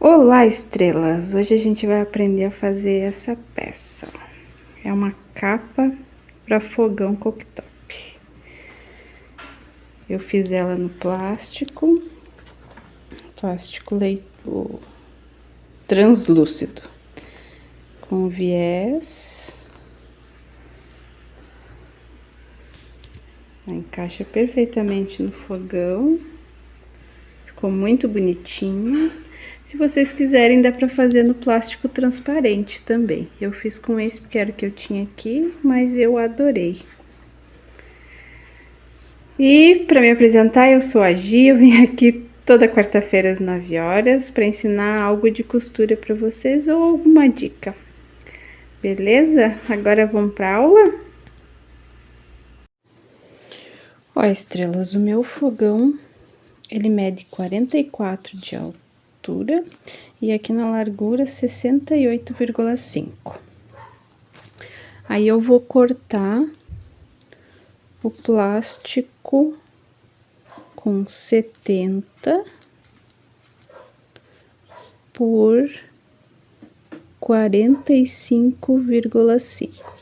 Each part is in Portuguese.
Olá, estrelas! Hoje a gente vai aprender a fazer essa peça. É uma capa para fogão cooktop. Eu fiz ela no plástico translúcido, com viés. Encaixa perfeitamente no fogão. Ficou muito bonitinho. Se vocês quiserem, dá para fazer no plástico transparente também. Eu fiz com esse porque era o que eu tinha aqui, mas eu adorei. E para me apresentar, eu sou a Gi, eu venho aqui toda quarta-feira às 9 horas para ensinar algo de costura para vocês ou alguma dica. Beleza? Agora vamos para aula? Ó, estrelas, o meu fogão, ele mede 44 de altura e aqui na largura 68,5. Aí eu vou cortar o plástico com 70 por 45,5,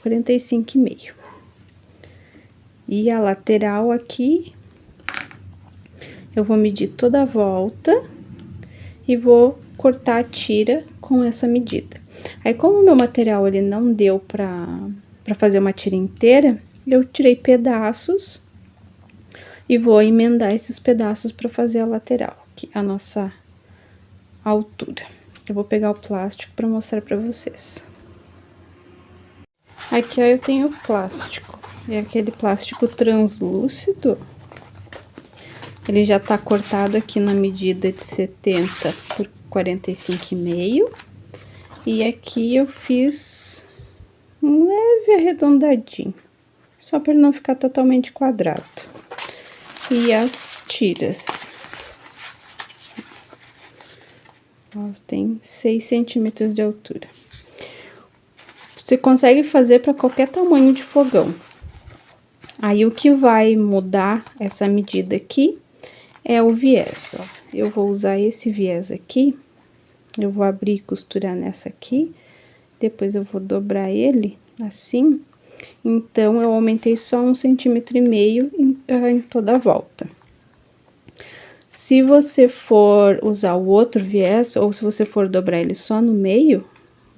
45,5. E a lateral aqui, eu vou medir toda a volta e vou cortar a tira com essa medida. Aí, como o meu material ele não deu pra fazer uma tira inteira, eu tirei pedaços e vou emendar esses pedaços para fazer a lateral, aqui a nossa altura. Eu vou pegar o plástico para mostrar para vocês. Aqui, ó, eu tenho o plástico. É aquele plástico translúcido. Ele já tá cortado aqui na medida de 70 por 45,5. E aqui eu fiz um leve arredondadinho, só para não ficar totalmente quadrado. E as tiras, elas têm 6 centímetros de altura. Você consegue fazer para qualquer tamanho de fogão. Aí o que vai mudar essa medida aqui é o viés, ó. Eu vou usar esse viés aqui, eu vou abrir e costurar nessa aqui, depois eu vou dobrar ele assim. Então, eu aumentei só 1,5 centímetro em toda a volta. Se você for usar o outro viés, ou se você for dobrar ele só no meio,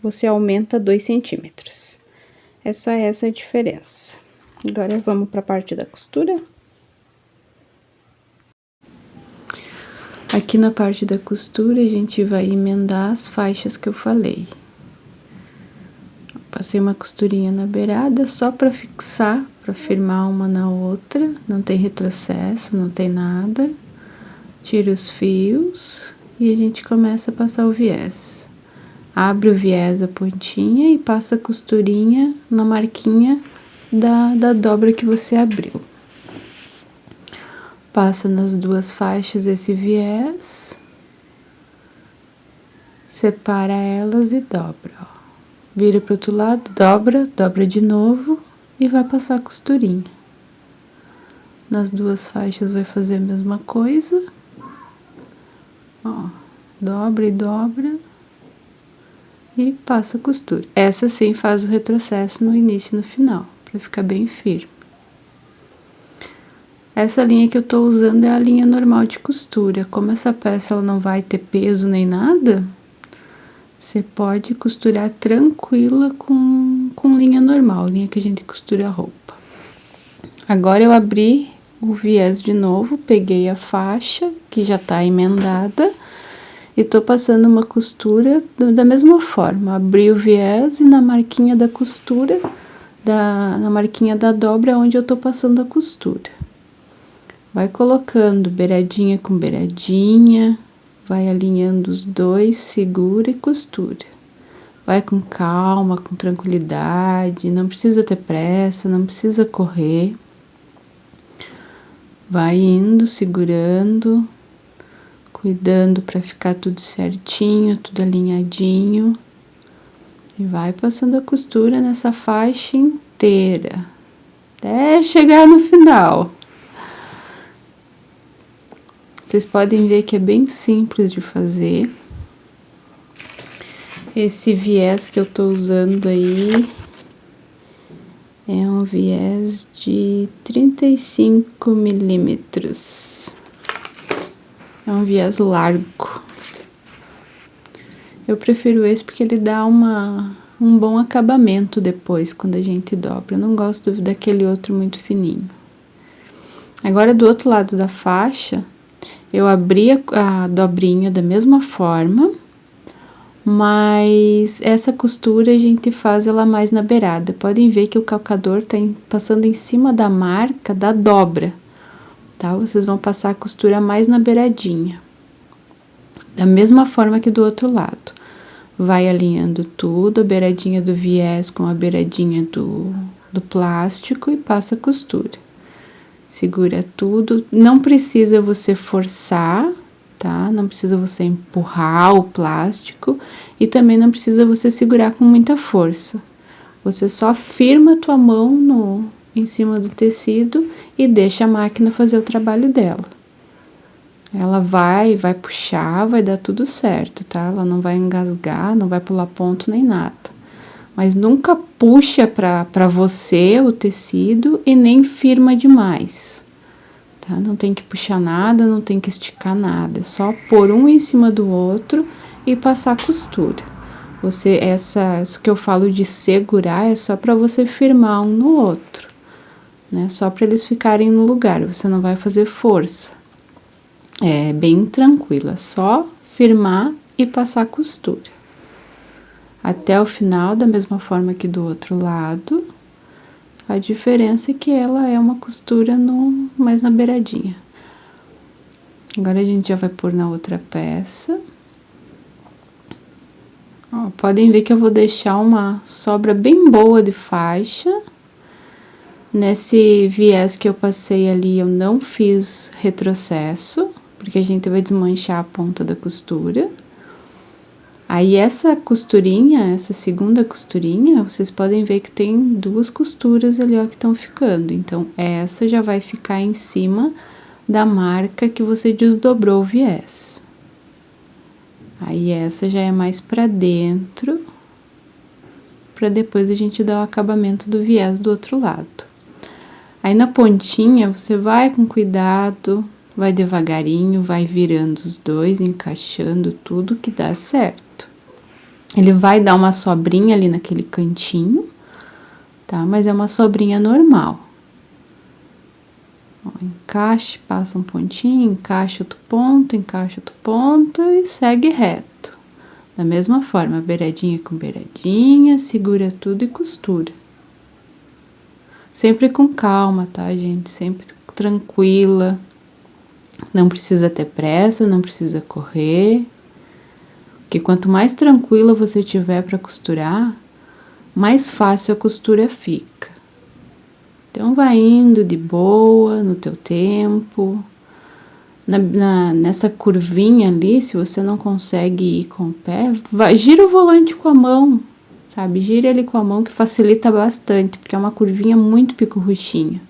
você aumenta 2 centímetros. É só essa a diferença. Agora, vamos para a parte da costura. Aqui na parte da costura, a gente vai emendar as faixas que eu falei. Passei uma costurinha na beirada só para fixar, para firmar uma na outra. Não tem retrocesso, não tem nada. Tira os fios e a gente começa a passar o viés. Abre o viés da pontinha e passa a costurinha na marquinha da dobra que você abriu. Passa nas duas faixas esse viés. Separa elas e dobra, ó. Vira pro outro lado, dobra de novo e vai passar a costurinha. Nas duas faixas vai fazer a mesma coisa. Ó, dobra e dobra e passa a costura. Essa sim faz o retrocesso no início e no final, para ficar bem firme. Essa linha que eu tô usando é a linha normal de costura. Como essa peça ela não vai ter peso nem nada, você pode costurar tranquila com linha normal, linha que a gente costura a roupa. Agora eu abri o viés de novo, peguei a faixa, que já tá emendada, e tô passando uma costura da mesma forma. Abri o viés e na marquinha da costura, na marquinha da dobra, onde eu tô passando a costura. Vai colocando beiradinha com beiradinha, vai alinhando os dois, segura e costura. Vai com calma, com tranquilidade, não precisa ter pressa, não precisa correr. Vai indo, segurando, cuidando para ficar tudo certinho, tudo alinhadinho. E vai passando a costura nessa faixa inteira, até chegar no final. Vocês podem ver que é bem simples de fazer. Esse viés que eu tô usando aí é um viés de 35 milímetros. É um viés largo. Eu prefiro esse porque ele dá um bom acabamento depois, quando a gente dobra. Eu não gosto daquele outro muito fininho. Agora, do outro lado da faixa, eu abri a dobrinha da mesma forma, mas essa costura a gente faz ela mais na beirada. Podem ver que o calcador tá passando em cima da marca da dobra, tá? Vocês vão passar a costura mais na beiradinha. Da mesma forma que do outro lado. Vai alinhando tudo, a beiradinha do viés com a beiradinha do plástico e passa a costura. Segura tudo, não precisa você forçar, tá? Não precisa você empurrar o plástico e também não precisa você segurar com muita força. Você só firma a tua mão em cima do tecido e deixa a máquina fazer o trabalho dela. Ela vai puxar, vai dar tudo certo, tá? Ela não vai engasgar, não vai pular ponto nem nada. Mas nunca puxa pra você o tecido e nem firma demais, tá? Não tem que puxar nada, não tem que esticar nada. É só pôr um em cima do outro e passar a costura. Isso que eu falo de segurar é só pra você firmar um no outro, né? Só pra eles ficarem no lugar, você não vai fazer força. É bem tranquila, só firmar e passar a costura. Até o final, da mesma forma que do outro lado. A diferença é que ela é uma costura mais na beiradinha. Agora a gente já vai pôr na outra peça. Ó, podem ver que eu vou deixar uma sobra bem boa de faixa. Nesse viés que eu passei ali, eu não fiz retrocesso, porque a gente vai desmanchar a ponta da costura. Aí essa costurinha, essa segunda costurinha, vocês podem ver que tem duas costuras ali, ó, que estão ficando. Então, essa já vai ficar em cima da marca que você desdobrou o viés. Aí essa já é mais pra dentro, pra depois a gente dar o acabamento do viés do outro lado. Aí na pontinha, você vai com cuidado, vai devagarinho, vai virando os dois, encaixando tudo que dá certo. Ele vai dar uma sobrinha ali naquele cantinho, tá? Mas é uma sobrinha normal. Ó, encaixe, passa um pontinho, encaixa outro ponto e segue reto. Da mesma forma, beiradinha com beiradinha, segura tudo e costura. Sempre com calma, tá, gente? Sempre tranquila. Não precisa ter pressa, não precisa correr. Porque quanto mais tranquila você tiver para costurar, mais fácil a costura fica. Então, vai indo de boa, no teu tempo. Nessa curvinha ali, se você não consegue ir com o pé, gira o volante com a mão, sabe? Gira ele com a mão que facilita bastante, porque é uma curvinha muito picurruchinha.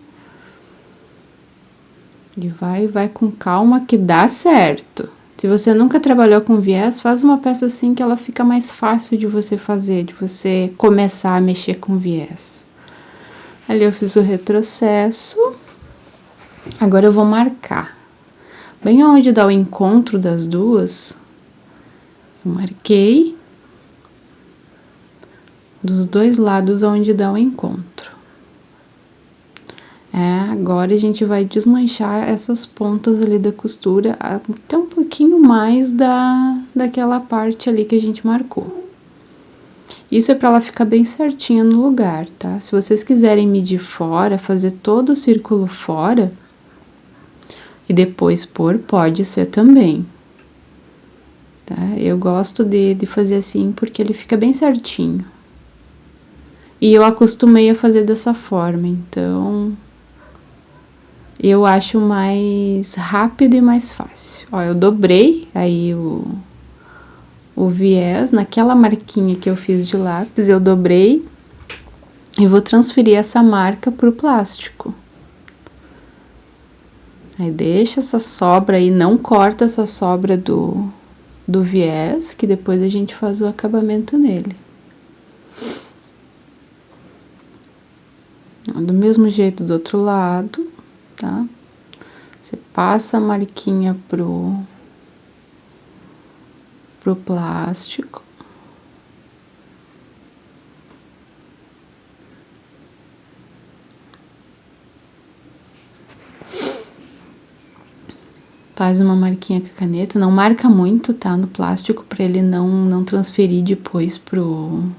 E vai com calma que dá certo. Se você nunca trabalhou com viés, faz uma peça assim que ela fica mais fácil de você fazer, de você começar a mexer com viés. Ali eu fiz o retrocesso. Agora eu vou marcar. Bem onde dá o encontro das duas, eu marquei dos dois lados onde dá o encontro. Agora a gente vai desmanchar essas pontas ali da costura até um pouquinho mais daquela parte ali que a gente marcou. Isso é para ela ficar bem certinha no lugar, tá? Se vocês quiserem medir fora, fazer todo o círculo fora e depois pôr, pode ser também, tá? Eu gosto de fazer assim porque ele fica bem certinho. E eu acostumei a fazer dessa forma, então eu acho mais rápido e mais fácil. Ó, eu dobrei aí o viés naquela marquinha que eu fiz de lápis, eu dobrei e vou transferir essa marca pro plástico. Aí deixa essa sobra aí, não corta essa sobra do viés, que depois a gente faz o acabamento nele. Do mesmo jeito do outro lado, tá? Você passa a marquinha pro plástico. Faz uma marquinha com a caneta, não marca muito, tá? No plástico, pra ele não transferir depois pro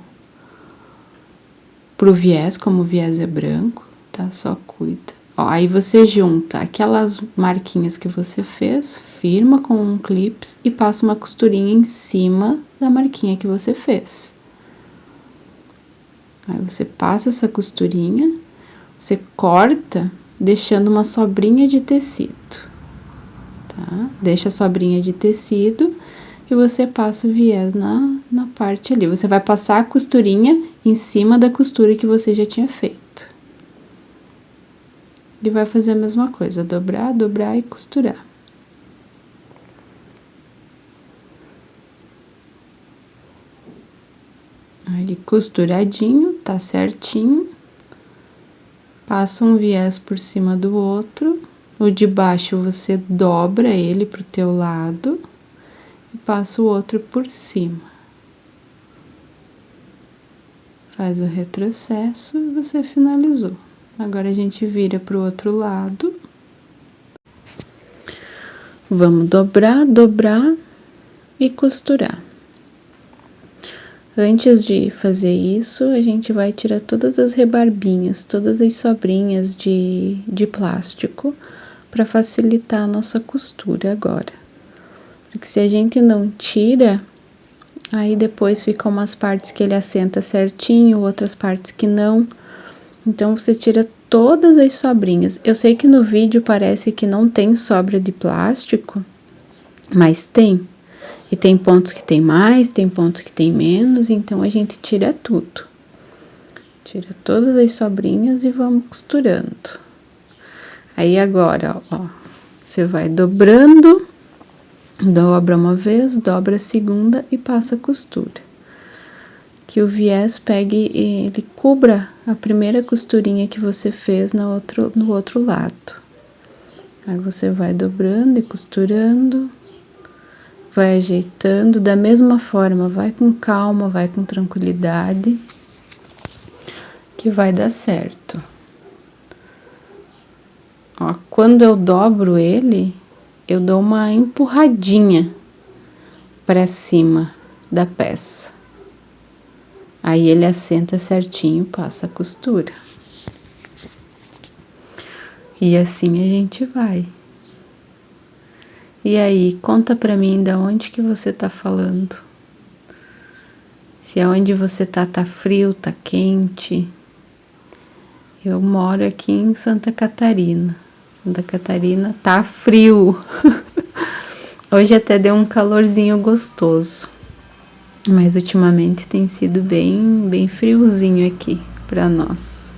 viés, como o viés é branco, tá? Só cuida. Ó, aí você junta aquelas marquinhas que você fez, firma com um clips e passa uma costurinha em cima da marquinha que você fez. Aí você passa essa costurinha, você corta deixando uma sobrinha de tecido. Tá? Deixa a sobrinha de tecido e você passa o viés na parte ali. Você vai passar a costurinha em cima da costura que você já tinha feito. E vai fazer a mesma coisa, dobrar, dobrar e costurar. Aí, costuradinho, tá certinho. Passa um viés por cima do outro. O de baixo você dobra ele pro teu lado e passa o outro por cima. Faz o retrocesso e você finalizou. Agora a gente vira pro outro lado. Vamos dobrar, dobrar e costurar. Antes de fazer isso, a gente vai tirar todas as rebarbinhas, todas as sobrinhas de plástico para facilitar a nossa costura agora. Porque se a gente não tira, aí depois ficam umas partes que ele assenta certinho, outras partes que não. Então, você tira todas as sobrinhas. Eu sei que no vídeo parece que não tem sobra de plástico, mas tem. E tem pontos que tem mais, tem pontos que tem menos, então a gente tira tudo. Tira todas as sobrinhas e vamos costurando. Aí agora, ó, você vai dobrando, dobra uma vez, dobra a segunda e passa a costura. Que o viés pegue e ele cubra a primeira costurinha que você fez no outro lado. Aí você vai dobrando e costurando, vai ajeitando da mesma forma, vai com calma, vai com tranquilidade, que vai dar certo. Ó, quando eu dobro ele, eu dou uma empurradinha para cima da peça. Aí ele assenta certinho, passa a costura. E assim a gente vai. E aí, conta pra mim da onde que você tá falando. Se aonde você tá frio, tá quente. Eu moro aqui em Santa Catarina. Santa Catarina tá frio. Hoje até deu um calorzinho gostoso. Mas ultimamente tem sido bem friozinho aqui pra nós.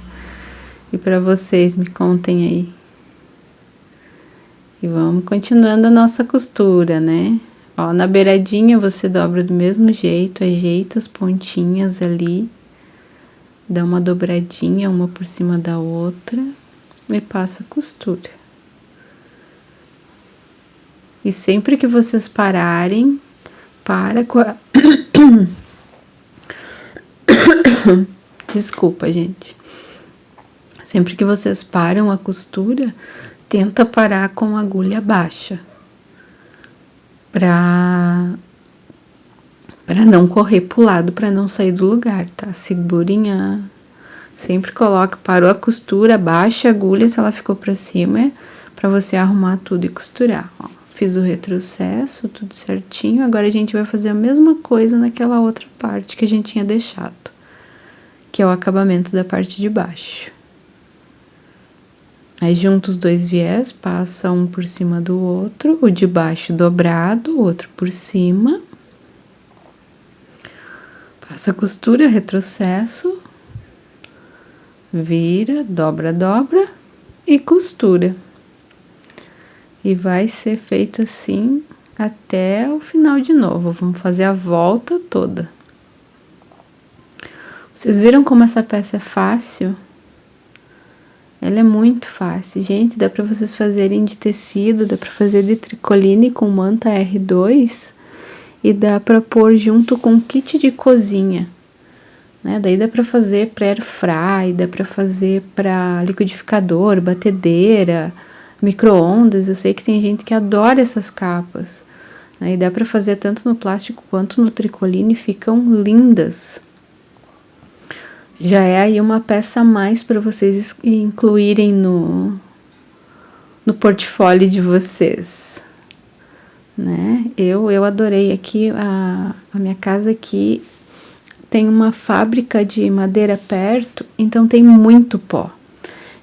E pra vocês, me contem aí. E vamos continuando a nossa costura, né? Ó, na beiradinha você dobra do mesmo jeito, ajeita as pontinhas ali. Dá uma dobradinha, uma por cima da outra. E passa a costura. E sempre que vocês pararem, para com a... Desculpa, gente. Sempre que vocês param a costura, tenta parar com a agulha baixa. Pra não correr pro lado, pra não sair do lugar, tá? Segurem sempre coloca, parou a costura, baixa a agulha, se ela ficou pra cima, pra você arrumar tudo e costurar, ó. Fiz o retrocesso, tudo certinho. Agora a gente vai fazer a mesma coisa naquela outra parte que a gente tinha deixado, que é o acabamento da parte de baixo. Aí junta os dois viés, passa um por cima do outro, o de baixo dobrado, o outro por cima. Passa a costura, retrocesso, vira, dobra, dobra e costura. E vai ser feito assim até o final de novo. Vamos fazer a volta toda. Vocês viram como essa peça é fácil? Ela é muito fácil. Gente, dá pra vocês fazerem de tecido, dá pra fazer de tricoline com manta R2 e dá pra pôr junto com kit de cozinha, né? Daí dá pra fazer pra air fry, dá pra fazer pra liquidificador, batedeira, micro-ondas. Eu sei que tem gente que adora essas capas. Aí dá pra fazer tanto no plástico quanto no tricoline, ficam lindas. Já é aí uma peça a mais para vocês incluírem no portfólio de vocês, né? Eu adorei aqui, a minha casa aqui tem uma fábrica de madeira perto, então tem muito pó.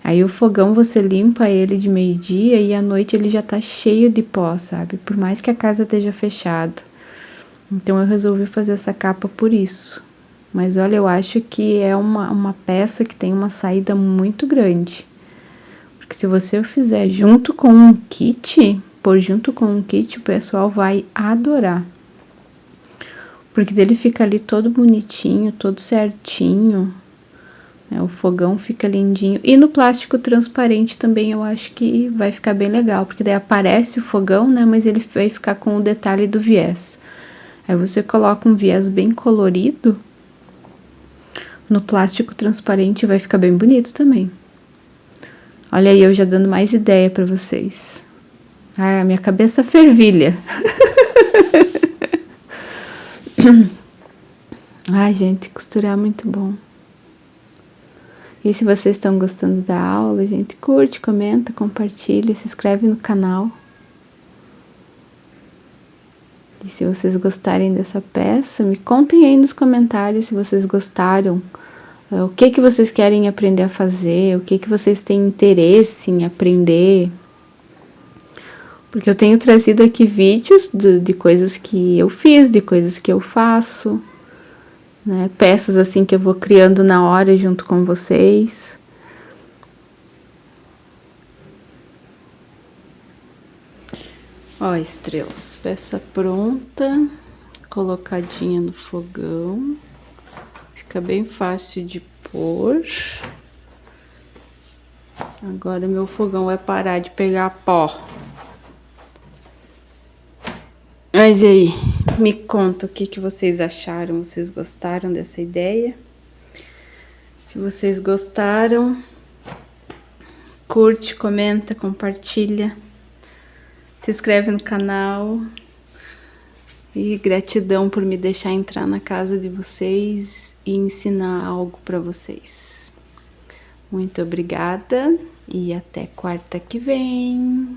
Aí o fogão você limpa ele de meio-dia e à noite ele já tá cheio de pó, sabe? Por mais que a casa esteja fechada. Então eu resolvi fazer essa capa por isso. Mas olha, eu acho que é uma peça que tem uma saída muito grande. Porque se você fizer junto com um kit, pôr junto com um kit, o pessoal vai adorar. Porque dele fica ali todo bonitinho, todo certinho, né? O fogão fica lindinho. E no plástico transparente também eu acho que vai ficar bem legal. Porque daí aparece o fogão, né? Mas ele vai ficar com o detalhe do viés. Aí você coloca um viés bem colorido. No plástico transparente vai ficar bem bonito também. Olha aí, eu já dando mais ideia pra vocês. Ah, a minha cabeça fervilha. Ai, gente, costurar é muito bom. E se vocês estão gostando da aula, gente, curte, comenta, compartilha, se inscreve no canal. E se vocês gostarem dessa peça, me contem aí nos comentários se vocês gostaram. O que vocês querem aprender a fazer, o que vocês têm interesse em aprender. Porque eu tenho trazido aqui vídeos de coisas que eu fiz, de coisas que eu faço, né? Peças assim que eu vou criando na hora junto com vocês. Ó, estrelas, peça pronta, colocadinha no fogão. Fica bem fácil de pôr. Agora meu fogão vai parar de pegar pó. Mas e aí, me conta o que vocês acharam, vocês gostaram dessa ideia? Se vocês gostaram, curte, comenta, compartilha, se inscreve no canal. E gratidão por me deixar entrar na casa de vocês e ensinar algo para vocês. Muito obrigada e até quarta que vem.